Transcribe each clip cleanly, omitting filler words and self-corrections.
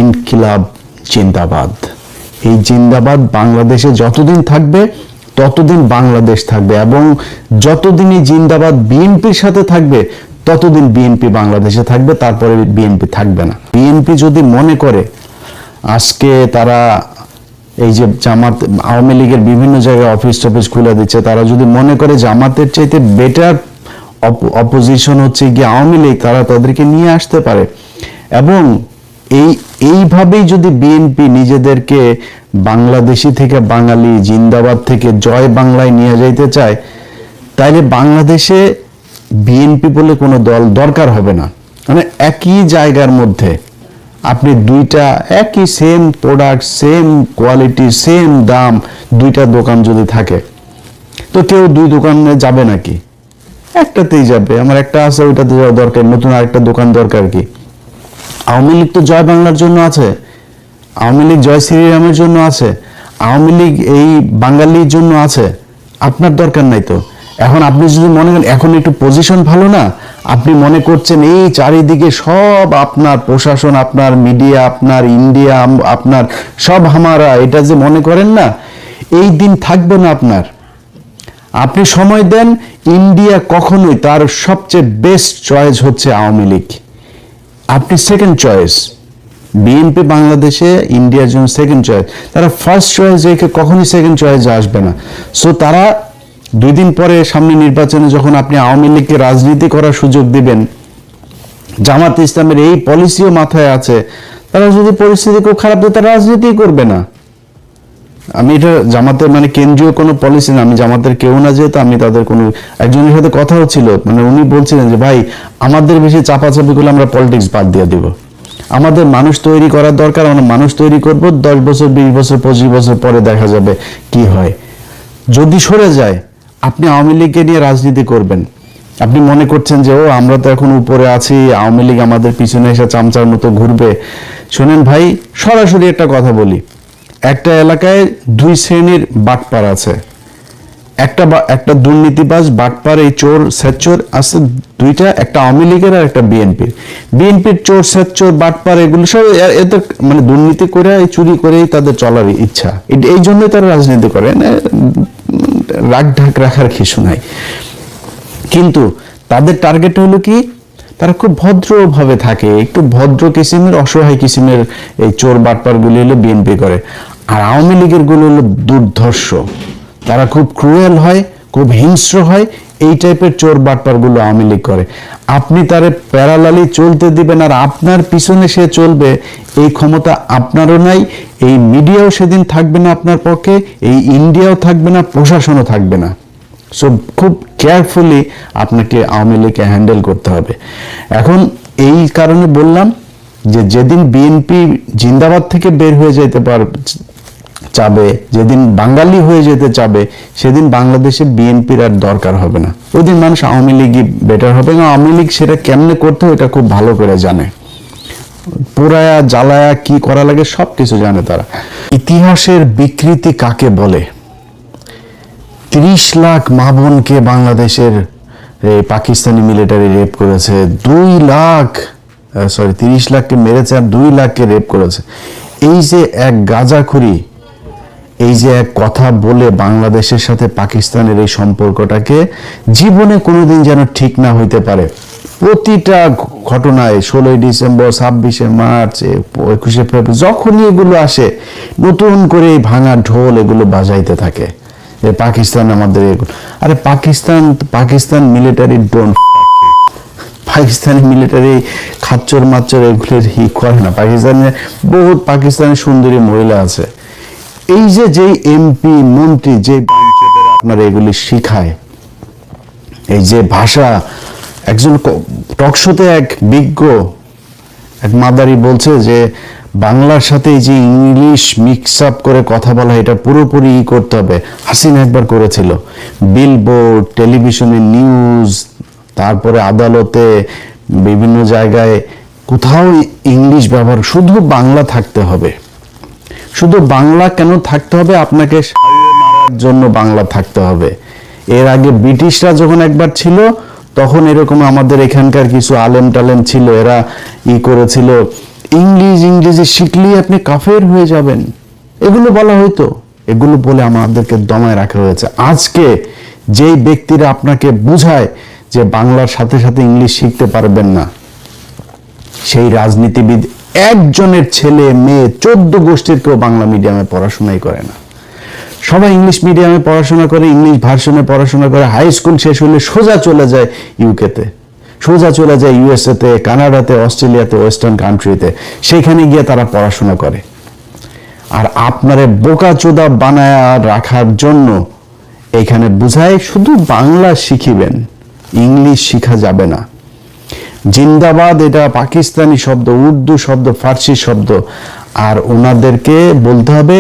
ইনকিলাব জিন্দাবাদ। এই জিন্দাবাদ বাংলাদেশে যতদিন থাকবে ততদিন বাংলাদেশ থাকবে, এবং যতদিন এই জিন্দাবাদ বিএনপির সাথে থাকবে ততদিন বিএনপি বাংলাদেশে থাকবে, তারপরে বিএনপি থাকবে না। বিএনপি যদি মনে করে আজকে তারা এই যে জামাত আওয়ামী লীগের বিভিন্ন জায়গায় অফিস টফিস খুলে দিচ্ছে, তারা যদি মনে করে জামাতের চাইতে বেটার অপোজিশন হচ্ছে গিয়ে আওয়ামী লীগ, তারা তাদেরকে নিয়ে আসতে পারে। এবং এইভাবেই যদি বিএনপি নিজেদেরকে বাংলাদেশি থেকে বাঙালি, জিন্দাবাদ থেকে জয় বাংলায় নিয়ে যাইতে চায়, তাইলে বাংলাদেশে বিএনপি বলে কোনো দল দরকার হবে না। মানে একই জায়গার মধ্যে আপনি দুইটা একই same product, same quality, same দাম, দুইটা দোকান যদি থাকে, তো কেউ দুই দোকানে যাবে নাকি? একটাতেই যাবে। আমার একটা আছে, ওইটাতে যাওয়া দরকার, নতুন আরেকটা দোকান দরকার কি? আওয়ামী লীগ তো জয় বাংলার জন্য আছে, আওয়ামী লীগ জয় শ্রীরামের জন্য আছে, আওয়ামী লীগ এই বাঙালির জন্য আছে। আপনার দরকার নাই তো। এখন আপনি যদি মনে করেন এখন একটু পজিশন ভালো না, আপনি মনে করছেন এই চারিদিকে সব আপনার প্রশাসন, আপনার মিডিয়া, আপনার ইন্ডিয়া, আপনার সব হামারা, এটা যে মনে করেন না, এই দিন থাকবে না আপনার। আপনি সময় দেন, ইন্ডিয়া কখনোই তার সবচেয়ে বেস্ট চয়েস হচ্ছে আওয়ামী লীগ। আপনি সেকেন্ড চয়েস, বিএনপি বাংলাদেশে ইন্ডিয়ার জন্য সেকেন্ড চয়েস, তারা ফার্স্ট চয়েস রেখে কখনোই সেকেন্ড চয়েস আসবে না। সো তারা 2 দিন পরে সামনে নির্বাচনে যখন আপনি আওয়ামী লীগকে রাজনীতি করার সুযোগ দিবেন, জামাত ইসলামের এই পলিসিও মাথায় আছে, তারা যদি পরিস্থিতি খুব খারাপ দেয় তারা রাজনীতি করবে না। আমি এটা জামাতের মানে কেন্দ্রীয় কোনো পলিসি না, আমি জামাতের কেউ না, যেহেতু আমি তাদের কোনো একজনের সাথে কথা হচ্ছিল, মানে উনি বলছিলেন যে ভাই আমাদের বেশি চাপাচাপি করলে আমরা পলিটিক্স বাদ দিয়ে দিব, আমাদের মানুষ তৈরি করার দরকার, আমরা মানুষ তৈরি করব, 10 বছর 20 বছর 25 বছর পরে দেখা যাবে কি হয়। যদি সরে যায়, আপনি আওয়ামী লীগকে নিয়ে রাজনীতি করবেন, আপনি মনে করছেন যে ও আমরা তো এখন উপরে আছি, আওয়ামী লীগ আমাদের পিছনে এসে চামচার মতো ঘুরবে। শোনেন ভাই, সরাসরি একটা কথা বলি, একটা এলাকায় 2 শ্রেণীর বাটপার আছে, একটা দুর্নীতিবাজ বাটপার, এই চোর সেচ্চোর আছে দুইটা, একটা আওয়ামী লীগের আর একটা বিএনপির চোর সেচ্চোর বাটপার এগুলো সব এদের মানে দুর্নীতি করে চুরি করেই তাদের চলার ইচ্ছা, এই জন্যই তারা রাজনীতি করে, রাগ ঢাক রাখার কিছু নাই। কিন্তু তাদের টার্গেট হলো কি, তারা খুব ভদ্রভাবে থাকে, একটু ভদ্র কিসিমের অসহায় কিসিমের এই চোর বাটপার গুলি হলো বিএনপি করে। আর আওয়ামী লীগের গুলো হলো দুর্ধর্ষ, তারা খুব ক্রুয়েল হয়, খুব হিংস্র হয়, এই টাইপের চোর বাটপার গুলো আওয়ামী লীগ করে। আপনি তারে প্যারালালি চলতে দিবেন আর আপনার পিছনে সে চলবে, এই ক্ষমতা আপনারও নাই, এই মিডিয়াও সেদিন থাকবে না আপনার পক্ষে, এই ইন্ডিয়াও থাকবে না, প্রশাসনও থাকবে না। সো খুব কেয়ারফুলি আপনাকে আওয়ামী লীগকে হ্যান্ডেল করতে হবে। এখন এই কারণে বললাম যে যেদিন বিএনপি জিন্দাবাদ থেকে বের হয়ে যেতে চাবে, যেদিন বাঙালি হয়ে যেতে চাবে, সেদিন বাংলাদেশে বিএনপির আর দরকার হবে না, ওই দিন মানুষ আওয়ামী লীগই বেটার হবে। এবং আওয়ামী লীগ সেটা কেমনে করতে হয় এটা খুব ভালো করে জানে, পোড়ায়া জ্বালায়া কি করা লাগে সবকিছু জানে তারা। ইতিহাসের বিকৃতি কাকে বলে? 30 লাখ মা বোনকে বাংলাদেশের পাকিস্তানি মিলিটারি রেপ করেছে, 30 লাখকে মেরেছে আর 2 লাখকে রেপ করেছে। এই যে এক গাঁজাখুরি, এই যে এক কথা বলে বাংলাদেশের সাথে পাকিস্তানের এই সম্পর্কটাকে জীবনে কোনোদিন যেন ঠিক না হইতে পারে। প্রতিটা ঘটনায় 16ই ডিসেম্বর, 26শে মার্চ, 21শে ফেব্রুয়ারি যখনই এগুলো আসে, নতুন করে এই ভাঙা ঢোল এগুলো বাজাইতে থাকে যে পাকিস্তান আমাদের এগুলো। আরে Pakistan military don't, Pakistani military খাচ্চর মাচ্চর এগুলোর করে না। বহুত পাকিস্তানের সুন্দরী মহিলা আছে। এই যে এমপি মন্ত্রী যে আপনার এগুলি শিখায়, এই যে ভাষা, একজন টকশোতে এক বিজ্ঞ এক মাদারি বলছে যে বাংলার সাথে এই যে ইংলিশ মিক্স আপ করে কথা বলা, এটা পুরোপুরি করতে হবে। হাসিনা একবার করেছিল, বিলবোর্ড, টেলিভিশনে নিউজ, তারপরে আদালতে, বিভিন্ন জায়গায় কোথাও ইংলিশ ব্যবহার, শুধু বাংলা থাকতে হবে। শুধু বাংলা কেন থাকতে হবে? আপনাকে মারার জন্য বাংলা থাকতে হবে। এর আগে ব্রিটিশরা যখন একবার ছিল, তখন এরকম আমাদের এখানকার কিছু আলেম টালেম ছিল, এরা করেছিল, ইংরেজি শিখলেই আপনি কাফের হয়ে যাবেন, এগুলো বলা হয়তো, এগুলো বলে আমাদেরকে দমায় রাখা হয়েছে। আজকে যেই ব্যক্তিরা আপনাকে বুঝায় যে বাংলার সাথে সাথে ইংলিশ শিখতে পারবেন না, সেই রাজনীতিবিদ একজনের ছেলে মেয়ে 14 গোষ্ঠীর কেউ বাংলা মিডিয়ামে পড়াশোনাই করে না। সবাই ইংলিশ মিডিয়ামে পড়াশোনা করে, ইংলিশ ভার্সনে পড়াশোনা করে, হাই স্কুল শেষ হলে সোজা চলে যায় ইউকেতে, সোজা চলে যায় ইউএসএতে, কানাডাতে, অস্ট্রেলিয়াতে, ওয়েস্টার্ন কান্ট্রিতে, সেখানে গিয়ে তারা পড়াশোনা করে। আর আপনারে বোকাচোদা বানায় রাখার জন্য এখানে বুঝায় শুধু বাংলা শিখিবেন, ইংলিশ শিখা যাবে না। জিন্দাবাদ এটা পাকিস্তানি শব্দ, উর্দু শব্দ, ফার্সি শব্দ, আর ওনাদেরকে বলতে হবে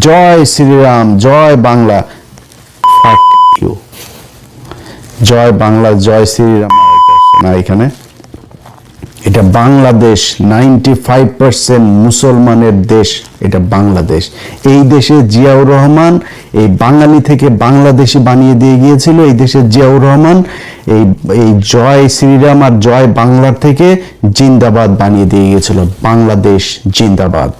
জয় শ্রীরাম, জয় বাংলা। জয় বাংলা, জয় শ্রীরাম না, এখানে এটা বাংলাদেশ, 95% মুসলমানের দেশ, এটা বাংলাদেশ। এই দেশে জিয়াউর রহমান এই বাঙালি থেকে বাংলাদেশি বানিয়ে দিয়ে গিয়েছিল। এই দেশে জিয়াউর রহমান এই জয় শ্রীরাম আর জয় বাংলার থেকে জিন্দাবাদ বানিয়ে দিয়ে গিয়েছিল। বাংলাদেশ জিন্দাবাদ।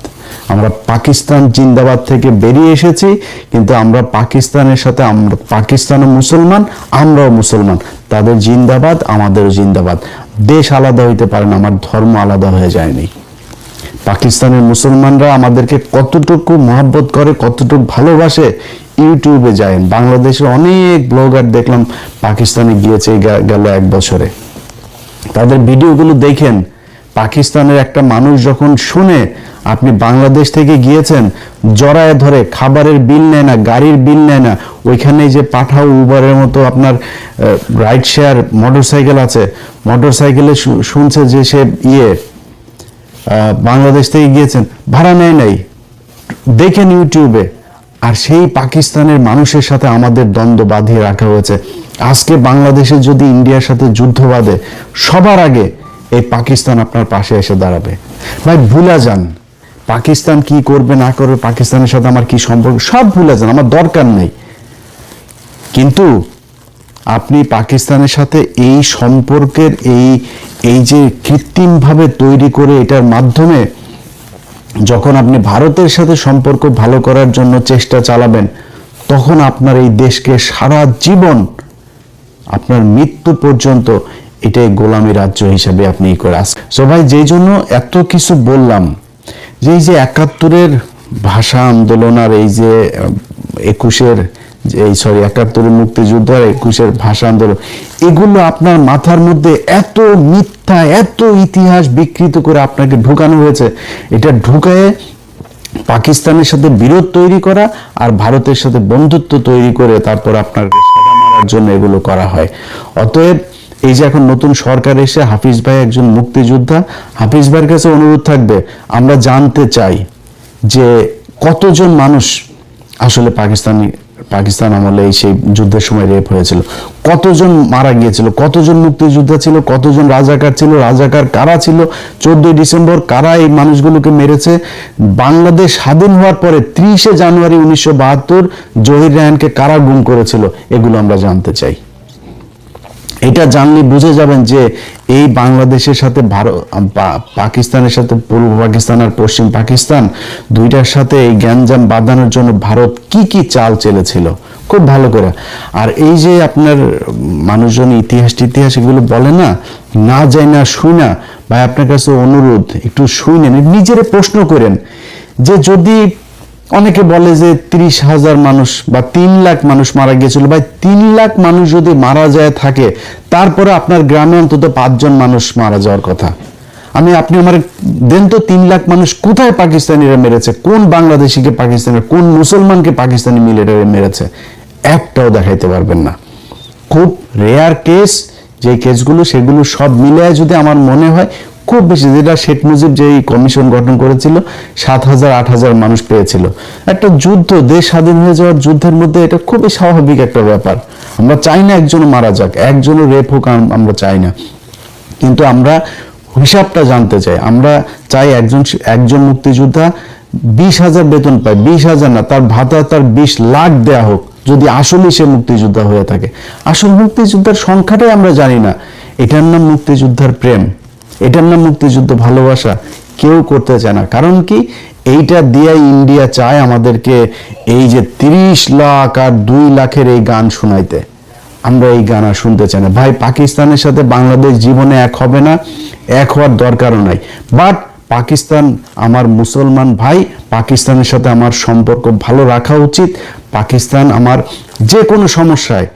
আমরা পাকিস্তান জিন্দাবাদ থেকে বেরিয়ে এসেছি, কিন্তু আমরা পাকিস্তানের সাথে, আমরা পাকিস্তানও মুসলমান, আমরাও মুসলমান, তাদের জিন্দাবাদ, আমাদেরও জিন্দাবাদ। দেশ আলাদা হইতে পারে না, আমার ধর্ম আলাদা হয়ে যায়নি। পাকিস্তানের মুসলমানরা আমাদেরকে কতটুকু মহব্বত করে, কতটুকু ভালোবাসে, ইউটিউবে যায়। বাংলাদেশের অনেক ব্লগার দেখলাম পাকিস্তানে গিয়েছে গেল 1 বছরে, তাদের ভিডিওগুলো দেখেন। পাকিস্তানের একটা মানুষ যখন শুনে আপনি বাংলাদেশ থেকে গিয়েছেন, জড়ায় ধরে, খাবারের বিল নেয় না, গাড়ির বিল নেয় না। ওইখানে যে পাঠাও, উবারের মতো আপনার রাইড শেয়ার মোটরসাইকেল আছে, মোটরসাইকেলে শুনছে যে সে বাংলাদেশ থেকে গিয়েছেন, ভাড়া নেয় নাই, দেখেন ইউটিউবে। আর সেই পাকিস্তানের মানুষের সাথে আমাদের দ্বন্দ্ব বাঁধিয়ে রাখা হয়েছে। আজকে বাংলাদেশে যদি ইন্ডিয়ার সাথে যুদ্ধ বাঁধে, সবার আগে এই পাকিস্তান আপনার পাশে এসে দাঁড়াবে। ভাই ভুলা যান পাকিস্তান কি করবে না করবে, পাকিস্তানের সাথে আমার কি সম্পর্ক, সব ভুলে যান, আমার দরকার নেই। কিন্তু আপনি পাকিস্তানের সাথে এই সম্পর্কের এই যে কৃত্রিমভাবে তৈরি করে, এটার মাধ্যমে যখন আপনি ভারতের সাথে সম্পর্ক ভালো করার জন্য চেষ্টা চালাবেন, তখন আপনার এই দেশকে সারা জীবন, আপনার মৃত্যু পর্যন্ত এটাই গোলামী রাজ্য হিসাবে আপনি করে আসেন। সো ভাই, যেই জন্য এত কিছু বললাম, যে এই যে 71-এর ভাষা আন্দোলন আর এই যে 71-এর মুক্তিযুদ্ধ আর 21-এর ভাষা আন্দোলন, এগুলো আপনার মাথার মধ্যে এত মিথ্যা, এত ইতিহাস বিকৃত করে আপনাকে ঢুকানো হয়েছে। এটা ঢুকায়ে পাকিস্তানের সাথে বিরোধ তৈরি করা আর ভারতের সাথে বন্ধুত্ব তৈরি করে তারপর আপনার সাদা মারার জন্য এগুলো করা হয়। অতএব এই যে এখন নতুন সরকার এসে, হাফিজ ভাই একজন মুক্তিযোদ্ধা, হাফিজ ভাইয়ের কাছে অনুরোধ থাকবে, আমরা জানতে চাই যে কতজন মানুষ আসলে পাকিস্তান আমলে সেই যুদ্ধের সময় রেপ হয়েছিল, কতজন মারা গিয়েছিল, কতজন মুক্তিযোদ্ধা ছিল, কতজন রাজাকার ছিল, রাজাকার কারা ছিল, 14 ডিসেম্বর কারা এই মানুষগুলোকে মেরেছে, বাংলাদেশ স্বাধীন হওয়ার পরে 30 জানুয়ারি 1972 জহির রায়হানকে কারা গুম করেছিল, এগুলো আমরা জানতে চাই। এটা জানলে বুঝে যাবেন যে এই বাংলাদেশের সাথে পাকিস্তানের সাথে পূর্ব পাকিস্তান আর পশ্চিম পাকিস্তান দুইটার সাথে এই গ্যাঞ্জাম বাঁধানোর জন্য ভারত কি কি চাল চেলেছিল খুব ভালো করে। আর এই যে আপনার মানুষজন ইতিহাস এগুলো বলে না যায় না, শুই না ভাই, আপনার কাছে অনুরোধ, একটু শুই নেন, নিজেরে প্রশ্ন করেন যে যদি অনেকে বলে যে 30,000 মানুষ বা 3 লাখ মানুষ মারা গিয়েছিল, ভাই 3 লাখ মানুষ যদি মারা যায় থাকে, তারপরে আপনার গ্রামে অন্তত 5 জন মানুষ মারা যাওয়ার কথা। আপনি আমার দেন তো 3 লাখ মানুষ কোথায় পাকিস্তানিরা মেরেছে, কোন বাংলাদেশিকে পাকিস্তানের, কোন মুসলমানকে পাকিস্তানি মিলিটারি মেরেছে, একটাও দেখাইতে পারবেন না। খুব রেয়ার কেস, যে কেসগুলো সেগুলো সব মিলে যদি আমার মনে হয় খুব বেশি, যেটা শেখ মুজিব যে কমিশন গঠন করেছিল 7,000-8,000 মানুষ পেয়েছিল। একটা যুদ্ধ, দেশ স্বাধীন হয়ে যাওয়ার যুদ্ধের মধ্যে এটা খুবই স্বাভাবিক একটা ব্যাপার। আমরা চাই না একজনও মারা যাক, একজনও রেপ হোক, আমরা চাই না, কিন্তু আমরা হিসাবটা জানতে চাই। আমরা চাই একজন মুক্তিযোদ্ধা 20,000 বেতন পায়, 20,000 না, তার ভাতা তার 20 লাখ দেয়া হোক, যদি আসলে সে মুক্তিযোদ্ধা হয়ে থাকে। আসল মুক্তিযোদ্ধার সংখ্যাটাই আমরা জানি না। এটার নাম মুক্তিযোদ্ধার প্রেম, এটার নাম মুক্তিযুদ্ধ ভালোবাসা, কেউ করতে চায় না। কারণ কি, এইটা দিয়ে ইন্ডিয়া চায় আমাদেরকে এই যে 30 লাখ আর 2 লাখের এই গান শোনাইতে। আমরা এই গান আর শুনতে চাই না ভাই। পাকিস্তানের সাথে বাংলাদেশ জীবনে এক হবে না, এক হওয়ার দরকারও নাই। বাট পাকিস্তান আমার মুসলমান ভাই, পাকিস্তানের সাথে আমার সম্পর্ক ভালো রাখা উচিত। পাকিস্তান আমার যে কোনো সমস্যায়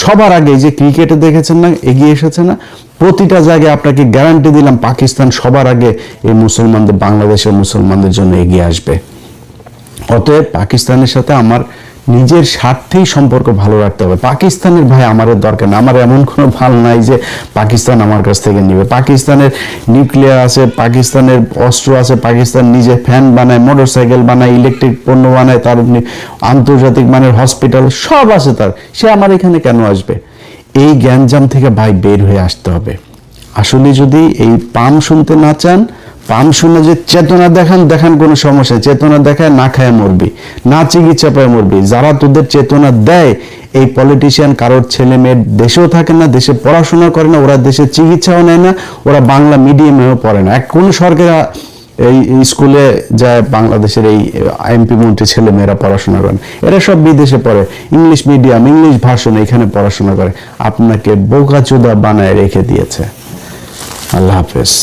সবার আগে, যে ক্রিকেটে দেখেছেন না এগিয়ে এসেছে না, প্রতিটা জায়গায় আপনাকে গ্যারান্টি দিলাম পাকিস্তান সবার আগে এই মুসলমানদের, বাংলাদেশের মুসলমানদের জন্য এগিয়ে আসবে। অতএব পাকিস্তানের সাথে আমার নিজের স্বার্থেই সম্পর্ক ভালো রাখতে হবে। পাকিস্তানের ভাই আমার দরকার না, আমার এমন কোনো ভাল নাই যে পাকিস্তান আমার কাছ থেকে নেবে। পাকিস্তানের নিউক্লিয়ার আছে, পাকিস্তানের অস্ত্র আছে, পাকিস্তান নিজে ফ্যান বানায়, মোটরসাইকেল বানায়, ইলেকট্রিক পণ্য বানায়, তার আন্তর্জাতিক মানের হসপিটাল সব আছে তার। সে আমার এখানে কেন আসবে? এই গ্যাঞ্জাম থেকে ভাই বের হয়ে আসতে হবে। আসলে যদি এই পাম শুনতে না চান, পাম শুনে যে চেতনা দেখান কোনো সমস্যা, চেতনা দেখায় না খায় মরবি, না চিকিৎসা পায় মরবি। যারা তোদের চেতনা দেয়, এই পলিটিশিয়ান কারোর ছেলে মেয়ে দেশেও থাকে না, দেশে পড়াশোনা করে না, ওরা দেশে চিকিৎসাও নেয় না, ওরা বাংলা মিডিয়ামেও পড়ে না। কোন সরকার এই স্কুলে যায় বাংলাদেশের এই এমপি মন্ত্রী ছেলে মেয়েরা পড়াশোনা করেন? এরা সব বিদেশে পড়ে, ইংলিশ মিডিয়াম, ইংলিশ ভার্সন এখানে পড়াশোনা করে। আপনাকে বোকাচোদা বানায় রেখে দিয়েছে। আল্লাহ হাফেজ।